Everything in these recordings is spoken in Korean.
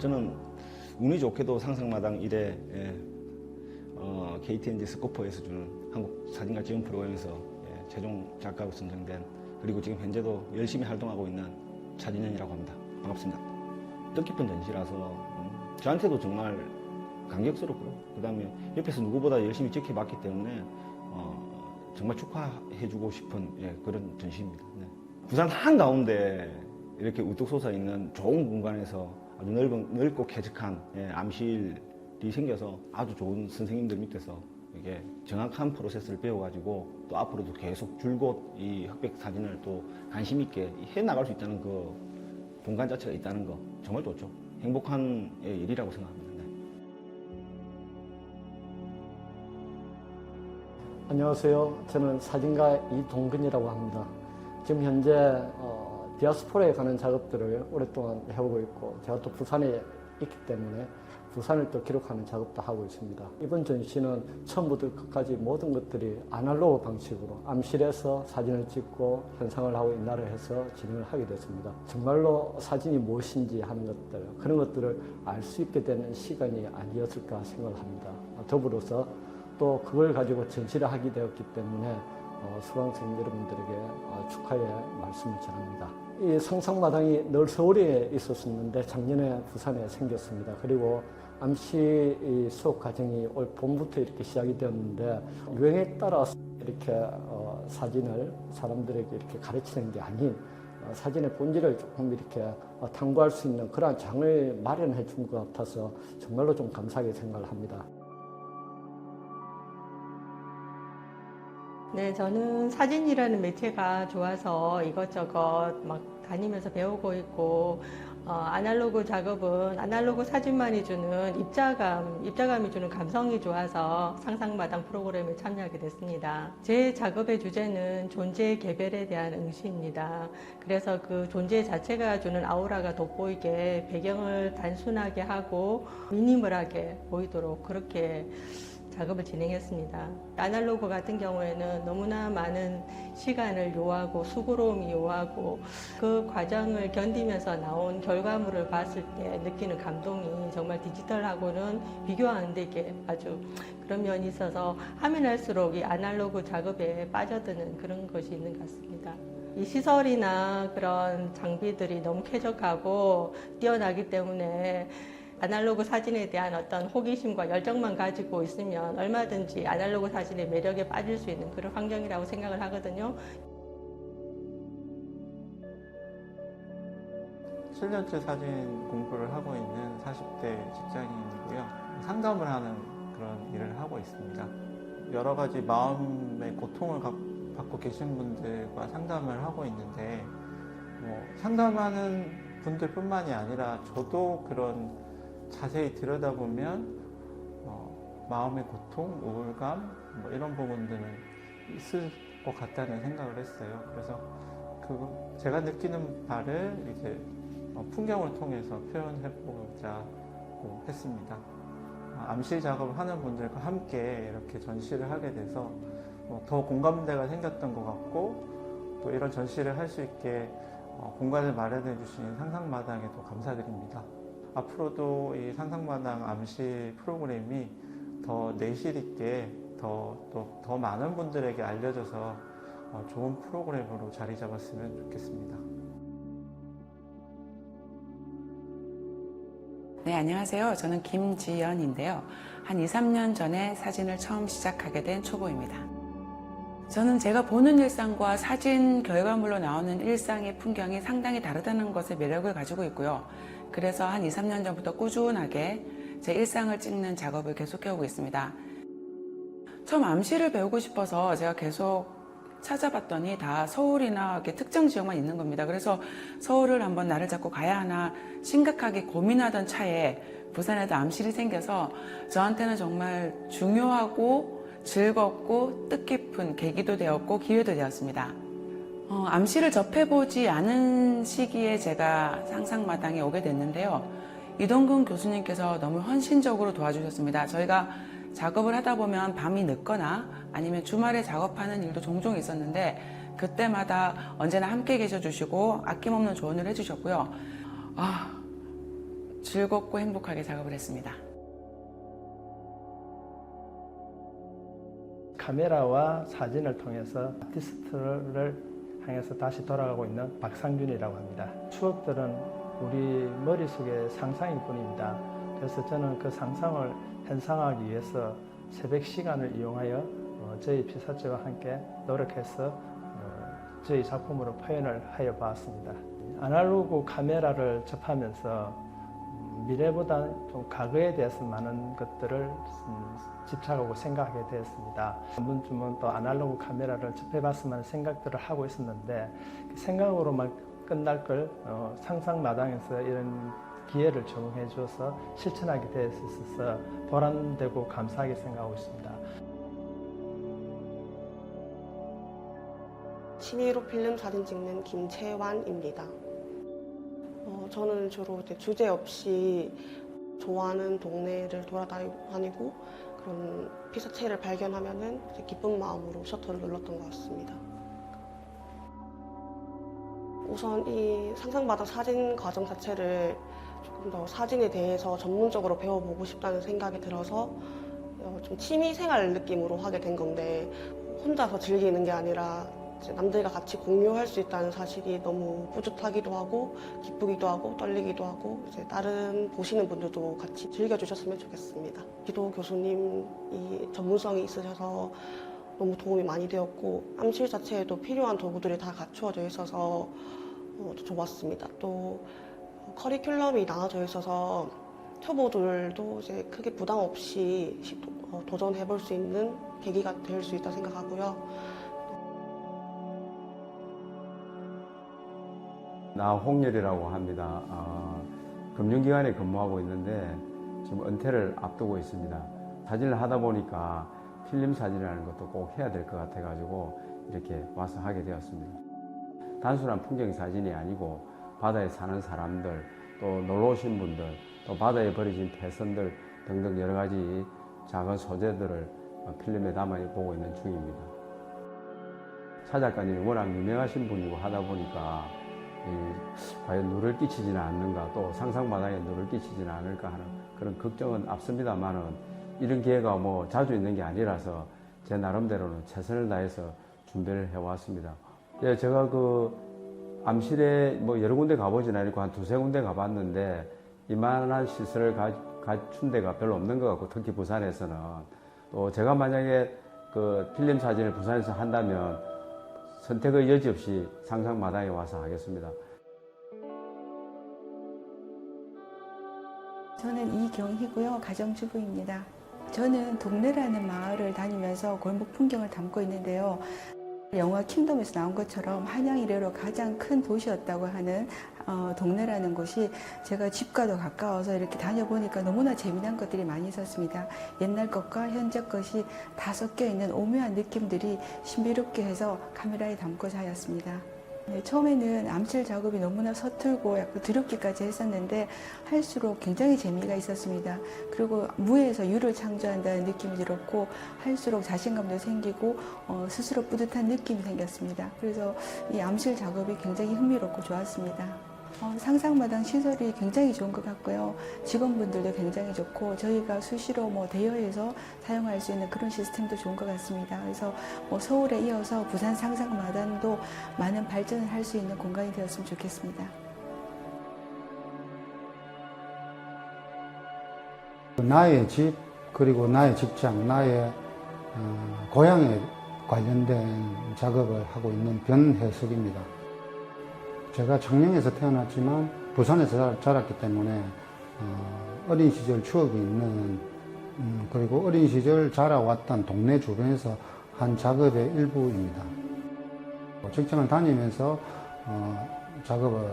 저는 운이 좋게도 상상마당 1회 KTNG 스코퍼에서 주는 한국 사진가 지원 프로그램에서 최종 작가로 선정된, 그리고 지금 현재도 열심히 활동하고 있는 차진현이라고 합니다. 반갑습니다. 뜻깊은 전시라서 저한테도 정말 감격스럽고요. 그 다음에 옆에서 누구보다 열심히 지켜봤기 때문에 정말 축하해주고 싶은 그런 전시입니다. 네. 부산 한가운데 이렇게 우뚝 솟아 있는 좋은 공간에서 아주 넓고 쾌적한 암실이 생겨서 아주 좋은 선생님들 밑에서 이게 정확한 프로세스를 배워가지고 또 앞으로도 계속 줄곧 이 흑백 사진을 또 관심 있게 해 나갈 수 있다는 그 공간 자체가 있다는 거 정말 좋죠. 행복한 일이라고 생각합니다. 네. 안녕하세요. 저는 사진가 이동근이라고 합니다. 지금 현재 디아스포라에 가는 작업들을 오랫동안 해오고 있고, 제가 또 부산에 있기 때문에 부산을 또 기록하는 작업도 하고 있습니다. 이번 전시는 처음부터 끝까지 모든 것들이 아날로그 방식으로 암실에서 사진을 찍고 현상을 하고 인화를 해서 진행을 하게 됐습니다. 정말로 사진이 무엇인지 하는 것들, 그런 것들을 알 수 있게 되는 시간이 아니었을까 생각을 합니다. 더불어서 또 그걸 가지고 전시를 하게 되었기 때문에 수강생 여러분들에게 축하의 말씀을 전합니다. 이 상상마당이 늘 서울에 있었었는데 작년에 부산에 생겼습니다. 그리고 암시 수업 과정이 올 봄부터 이렇게 시작이 되었는데, 유행에 따라서 이렇게 사진을 사람들에게 이렇게 가르치는 게 아닌 사진의 본질을 조금 이렇게 탐구할 수 있는 그러한 장을 마련해 준 것 같아서 정말로 좀 감사하게 생각을 합니다. 네, 저는 사진이라는 매체가 좋아서 이것저것 막 다니면서 배우고 있고, 아날로그 작업은 아날로그 사진만이 주는 입자감이 주는 감성이 좋아서 상상마당 프로그램에 참여하게 됐습니다. 제 작업의 주제는 존재 개별에 대한 응시입니다. 그래서 그 존재 자체가 주는 아우라가 돋보이게 배경을 단순하게 하고 미니멀하게 보이도록 그렇게 작업을 진행했습니다. 아날로그 같은 경우에는 너무나 많은 시간을 요하고 수고로움이 요하고 그 과정을 견디면서 나온 결과물을 봤을 때 느끼는 감동이 정말 디지털하고는 비교 안 되게 아주 그런 면이 있어서 하면 할수록 이 아날로그 작업에 빠져드는 그런 것이 있는 것 같습니다. 이 시설이나 그런 장비들이 너무 쾌적하고 뛰어나기 때문에 아날로그 사진에 대한 어떤 호기심과 열정만 가지고 있으면 얼마든지 아날로그 사진의 매력에 빠질 수 있는 그런 환경이라고 생각을 하거든요. 7년째 사진 공부를 하고 있는 40대 직장인이고요. 상담을 하는 그런 일을 하고 있습니다. 여러 가지 마음의 고통을 받고 계신 분들과 상담을 하고 있는데, 상담하는 분들뿐만이 아니라 저도 그런 자세히 들여다보면 마음의 고통, 우울감 이런 부분들은 있을 것 같다는 생각을 했어요. 그래서 제가 느끼는 바를 이제 풍경을 통해서 표현해보자 했습니다. 암실 작업을 하는 분들과 함께 이렇게 전시를 하게 돼서 더 공감대가 생겼던 것 같고, 또 이런 전시를 할 수 있게 공간을 마련해 주신 상상마당에도 감사드립니다. 앞으로도 이 상상마당 암시 프로그램이 더 내실 있게 더 많은 분들에게 알려져서 좋은 프로그램으로 자리 잡았으면 좋겠습니다. 네, 안녕하세요. 저는 김지연인데요. 한 2, 3년 전에 사진을 처음 시작하게 된 초보입니다. 저는 제가 보는 일상과 사진 결과물로 나오는 일상의 풍경이 상당히 다르다는 것에 매력을 가지고 있고요. 그래서 한 2, 3년 전부터 꾸준하게 제 일상을 찍는 작업을 계속해오고 있습니다. 처음 암시를 배우고 싶어서 제가 계속 찾아봤더니 다 서울이나 이렇게 특정 지역만 있는 겁니다. 그래서 서울을 한번 나를 잡고 가야 하나 심각하게 고민하던 차에 부산에도 암실이 생겨서 저한테는 정말 중요하고 즐겁고 뜻깊은 계기도 되었고 기회도 되었습니다. 암시를 접해보지 않은 시기에 제가 상상마당에 오게 됐는데요. 이동근 교수님께서 너무 헌신적으로 도와주셨습니다. 저희가 작업을 하다 보면 밤이 늦거나 아니면 주말에 작업하는 일도 종종 있었는데, 그때마다 언제나 함께 계셔주시고 아낌없는 조언을 해주셨고요. 즐겁고 행복하게 작업을 했습니다. 카메라와 사진을 통해서 아티스트를 향해서 다시 돌아가고 있는 박상준이라고 합니다. 추억들은 우리 머릿속의 상상일 뿐입니다. 그래서 저는 그 상상을 현상하기 위해서 새벽 시간을 이용하여 저희 피사체와 함께 노력해서 저희 작품으로 표현을 하여 보았습니다. 아날로그 카메라를 접하면서 미래보다 좀 과거에 대해서 많은 것들을 집착하고 생각하게 되었습니다. 한 번쯤은 또 아날로그 카메라를 접해봤으면 하는 생각들을 하고 있었는데 그 생각으로만 끝날 걸 상상마당에서 이런 기회를 제공해 주어서 실천하게 되어 있어서 보람되고 감사하게 생각하고 있습니다. 취미로 필름 사진 찍는 김채환입니다. 저는 주로 이제 주제 없이 좋아하는 동네를 돌아다니고 그런 피사체를 발견하면은 이제 기쁜 마음으로 셔터를 눌렀던 것 같습니다. 우선 이 상상마당 사진 과정 자체를 조금 더 사진에 대해서 전문적으로 배워보고 싶다는 생각이 들어서 좀 취미생활 느낌으로 하게 된 건데 혼자서 즐기는 게 아니라 이제 남들과 같이 공유할 수 있다는 사실이 너무 뿌듯하기도 하고 기쁘기도 하고 떨리기도 하고 이제 다른 보시는 분들도 같이 즐겨주셨으면 좋겠습니다. 기도 교수님이 전문성이 있으셔서 너무 도움이 많이 되었고 암실 자체에도 필요한 도구들이 다 갖추어져 있어서 좋았습니다. 또 커리큘럼이 나눠져 있어서 초보들도 이제 크게 부담 없이 도전해볼 수 있는 계기가 될 수 있다 생각하고요. 나홍렬이라고 합니다. 금융기관에 근무하고 있는데 지금 은퇴를 앞두고 있습니다. 사진을 하다 보니까 필름 사진이라는 것도 꼭 해야 될 것 같아가지고 이렇게 와서 하게 되었습니다. 단순한 풍경 사진이 아니고 바다에 사는 사람들, 또 놀러 오신 분들, 또 바다에 버려진 폐선들 등등 여러 가지 작은 소재들을 필름에 담아보고 있는 중입니다. 차 작가님이 워낙 유명하신 분이고 하다 보니까 과연 누를 끼치지는 않는가, 또 상상마당에 누를 끼치지는 않을까 하는 그런 걱정은 앞섭니다만은 이런 기회가 뭐 자주 있는 게 아니라서 제 나름대로는 최선을 다해서 준비를 해왔습니다. 예, 제가 그 암실에 뭐 여러 군데 가보진 않고 한 두세 군데 가봤는데 이만한 시설을 갖춘 데가 별로 없는 것 같고, 특히 부산에서는 또 제가 만약에 그 필름 사진을 부산에서 한다면 선택의 여지 없이 상상마당에 와서 하겠습니다. 저는 이경희고요. 가정주부입니다. 저는 동네라는 마을을 다니면서 골목 풍경을 담고 있는데요. 영화 킹덤에서 나온 것처럼 한양 이래로 가장 큰 도시였다고 하는 동네라는 곳이 제가 집과도 가까워서 이렇게 다녀보니까 너무나 재미난 것들이 많이 있었습니다. 옛날 것과 현재 것이 다 섞여 있는 오묘한 느낌들이 신비롭게 해서 카메라에 담고자 하였습니다. 네, 처음에는 암실 작업이 너무나 서툴고 약간 두렵기까지 했었는데 할수록 굉장히 재미가 있었습니다. 그리고 무에서 유를 창조한다는 느낌이 들었고 할수록 자신감도 생기고 스스로 뿌듯한 느낌이 생겼습니다. 그래서 이 암실 작업이 굉장히 흥미롭고 좋았습니다. 상상마당 시설이 굉장히 좋은 것 같고요. 직원분들도 굉장히 좋고 저희가 수시로 대여해서 사용할 수 있는 그런 시스템도 좋은 것 같습니다. 그래서 서울에 이어서 부산 상상마당도 많은 발전을 할 수 있는 공간이 되었으면 좋겠습니다. 나의 집, 그리고 나의 직장, 나의 고향에 관련된 작업을 하고 있는 변혜석입니다. 제가 청량에서 태어났지만 부산에서 자랐기 때문에 어린 시절 추억이 있는 그리고 어린 시절 자라왔던 동네 주변에서 한 작업의 일부입니다. 직장을 다니면서 작업을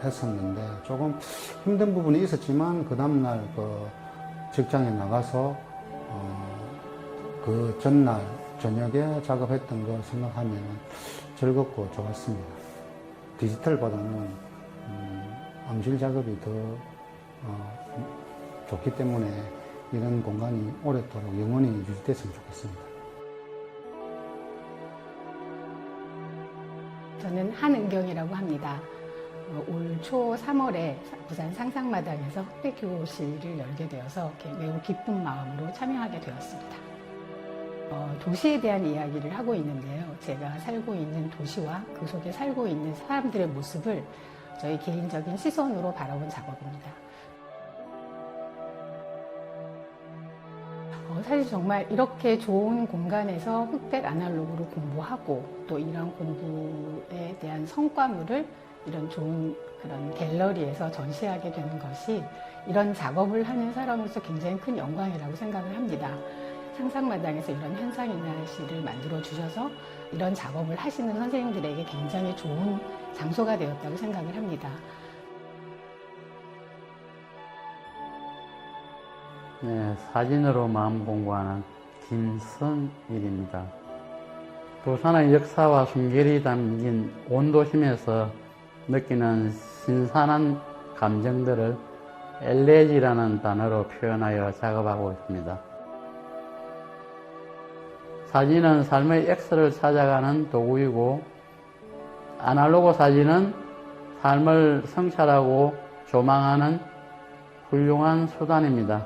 했었는데 조금 힘든 부분이 있었지만 그 다음날 직장에 나가서 그 전날 저녁에 작업했던 걸 생각하면 즐겁고 좋았습니다. 디지털보다는 암실 작업이 더 좋기 때문에 이런 공간이 오랫도록 영원히 유지됐으면 좋겠습니다. 저는 한은경이라고 합니다. 올 초 3월에 부산 상상마당에서 흑백교실을 열게 되어서 이렇게 매우 기쁜 마음으로 참여하게 되었습니다. 도시에 대한 이야기를 하고 있는데요. 제가 살고 있는 도시와 그 속에 살고 있는 사람들의 모습을 저희 개인적인 시선으로 바라본 작업입니다. 사실 정말 이렇게 좋은 공간에서 흑백 아날로그로 공부하고 또 이런 공부에 대한 성과물을 이런 좋은 그런 갤러리에서 전시하게 되는 것이 이런 작업을 하는 사람으로서 굉장히 큰 영광이라고 생각을 합니다. 상상마당에서 이런 현상인화실을 만들어 주셔서 이런 작업을 하시는 선생님들에게 굉장히 좋은 장소가 되었다고 생각을 합니다. 네, 사진으로 마음 공부하는 김선일입니다. 부산의 역사와 순결이 담긴 온 도심에서 느끼는 신선한 감정들을 엘레지라는 단어로 표현하여 작업하고 있습니다. 사진은 삶의 X를 찾아가는 도구이고 아날로그 사진은 삶을 성찰하고 조망하는 훌륭한 수단입니다.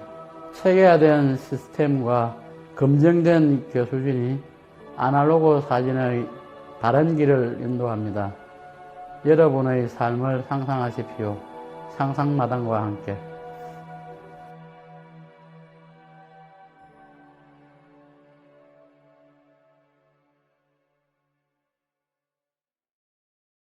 체계화된 시스템과 검증된 교수진이 아날로그 사진의 바른 길을 인도합니다. 여러분의 삶을 상상하십시오. 상상마당과 함께.